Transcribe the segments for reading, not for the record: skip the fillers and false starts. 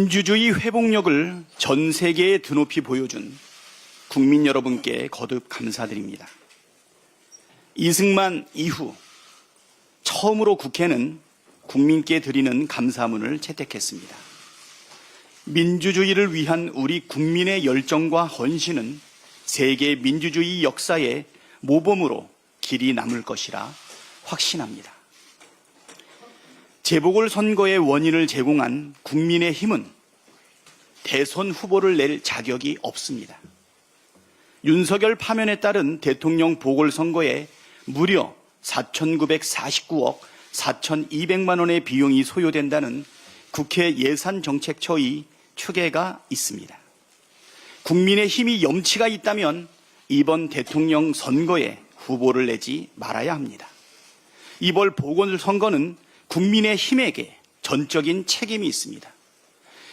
민주주의 회복력을 전 세계에 드높이 보여준 국민 여러분께 거듭 감사드립니다. 이승만 이후 처음으로 국회는 국민께 드리는 감사문을 채택했습니다. 민주주의를 위한 우리 국민의 열정과 헌신은 세계 민주주의 역사의 모범으로 길이 남을 것이라 확신합니다. 재보궐선거의 원인을 제공한 국민의힘은 대선 후보를 낼 자격이 없습니다. 윤석열 파면에 따른 대통령 보궐선거에 무려 4,949억 4,200만 원의 비용이 소요된다는 국회 예산정책처의 추계가 있습니다. 국민의힘이 염치가 있다면 이번 대통령 선거에 후보를 내지 말아야 합니다. 이번 보궐선거는 국민의힘에게 전적인 책임이 있습니다.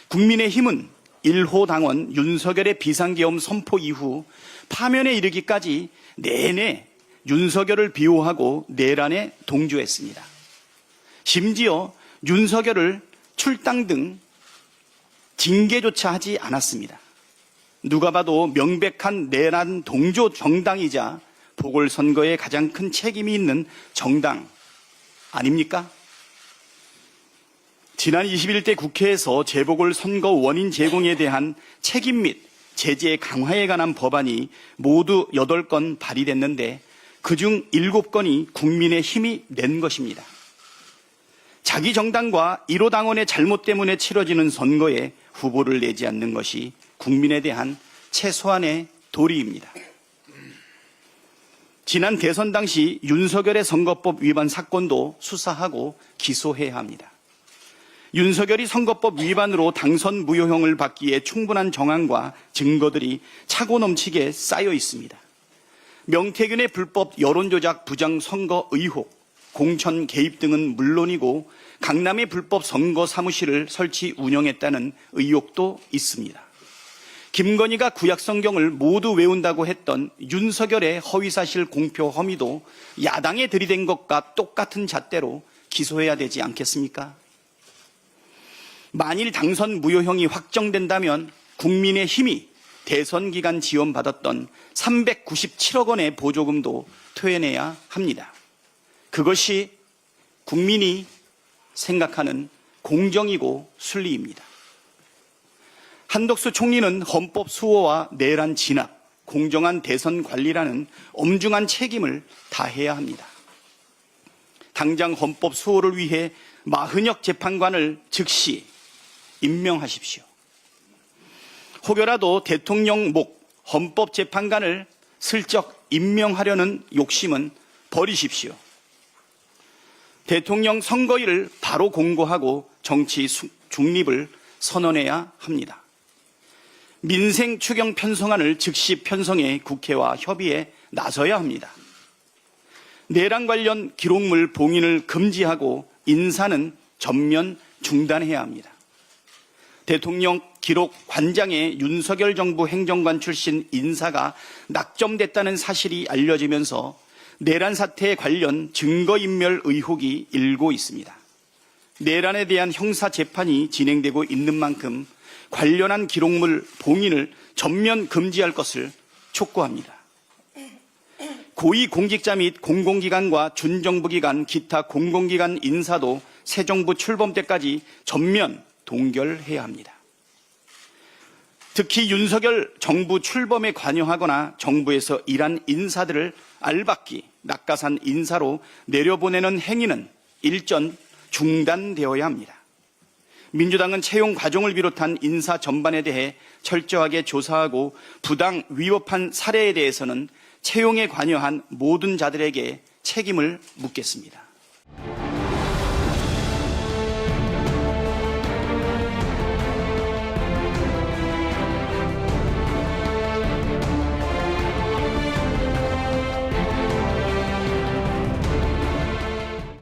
국민의힘은 1호 당원 윤석열의 비상계엄 선포 이후 파면에 이르기까지 내내 윤석열을 비호하고 내란에 동조했습니다. 심지어 윤석열을 출당 등 징계조차 하지 않았습니다. 누가 봐도 명백한 내란 동조 정당이자 보궐선거에 가장 큰 책임이 있는 정당 아닙니까? 지난 21대 국회에서 재보궐선거 원인 제공에 대한 책임 및 제재 강화에 관한 법안이 모두 8건 발의됐는데 그중 7건이 국민의힘이 낸 것입니다. 자기 정당과 1호 당원의 잘못 때문에 치러지는 선거에 후보를 내지 않는 것이 국민에 대한 최소한의 도리입니다. 지난 대선 당시 윤석열의 선거법 위반 사건도 수사하고 기소해야 합니다. 윤석열이 선거법 위반으로 당선 무효형을 받기에 충분한 정황과 증거들이 차고 넘치게 쌓여 있습니다. 명태균의 불법 여론조작 부정 선거 의혹, 공천 개입 등은 물론이고 강남의 불법 선거 사무실을 설치 운영했다는 의혹도 있습니다. 김건희가 구약성경을 모두 외운다고 했던 윤석열의 허위사실 공표 혐의도 야당에 들이댄 것과 똑같은 잣대로 기소해야 되지 않겠습니까? 만일 당선 무효형이 확정된다면 국민의힘이 대선 기간 지원받았던 397억 원의 보조금도 토해내야 합니다. 그것이 국민이 생각하는 공정이고 순리입니다. 한덕수 총리는 헌법 수호와 내란 진압, 공정한 대선 관리라는 엄중한 책임을 다해야 합니다. 당장 헌법 수호를 위해 마흔역 재판관을 즉시 임명하십시오. 혹여라도 대통령 목 헌법재판관을 슬쩍 임명하려는 욕심은 버리십시오. 대통령 선거일을 바로 공고하고 정치 중립을 선언해야 합니다. 민생 추경 편성안을 즉시 편성해 국회와 협의에 나서야 합니다. 내란 관련 기록물 봉인을 금지하고 인사는 전면 중단해야 합니다. 대통령 기록 관장의 윤석열 정부 행정관 출신 인사가 낙점됐다는 사실이 알려지면서 내란 사태에 관련 증거인멸 의혹이 일고 있습니다. 내란에 대한 형사 재판이 진행되고 있는 만큼 관련한 기록물 봉인을 전면 금지할 것을 촉구합니다. 고위공직자 및 공공기관과 준정부기관, 기타 공공기관 인사도 새 정부 출범 때까지 전면 동결해야 합니다. 특히 윤석열 정부 출범에 관여하거나 정부에서 일한 인사들을 알박기, 낙가산 인사로 내려보내는 행위는 일전 중단되어야 합니다. 민주당은 채용 과정을 비롯한 인사 전반에 대해 철저하게 조사하고 부당 위법한 사례에 대해서는 채용에 관여한 모든 자들에게 책임을 묻겠습니다.